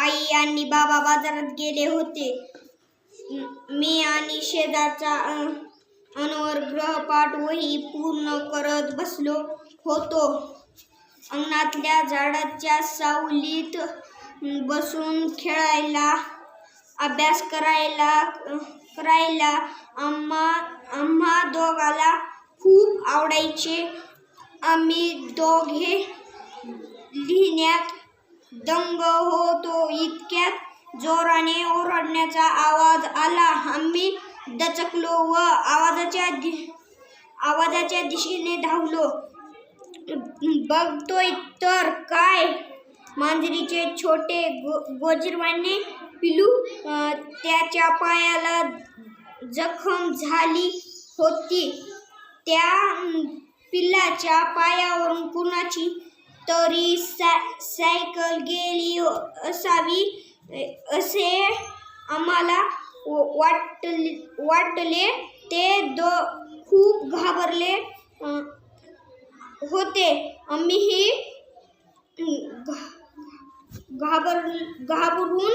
आई आणि बाबा बाजारात गेले होते. मी आणि शेजारचा अनवर गृहपाठ वही पूर्ण करत बसलो होतो. अंगणातल्या झाडाच्या सावलीत बसून खेळायला, अभ्यास करायला आम्हा दोघाला खूप आवडायचे. आम्ही दोघे लिहिण्यात दंग होतो. इतक्यात जोराने ओरडण्याचा आवाज आला. आम्ही दचकलो व आवाजाच्या दिशेने धावलो. बघतोय तर काय, मांजरीचे छोटे गोजिरवाणे पिलू. त्याच्या पायाला जखम झाली होती. त्या पिल्लाच्या पायावरून कुणाची तरी सायकल गेली असावी असे आम्हाला वाटले. ते खूप घाबरले होते. आम्हीही घाबरून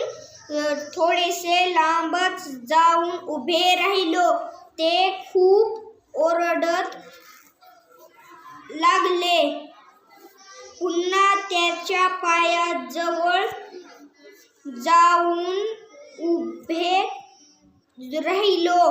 थोडेसे लांबच जाऊन उभे राहिलो. ते खूप ओरडत लागले. पुन्हा त्याच्या पायाजवळ जाऊन उभे राहिलो.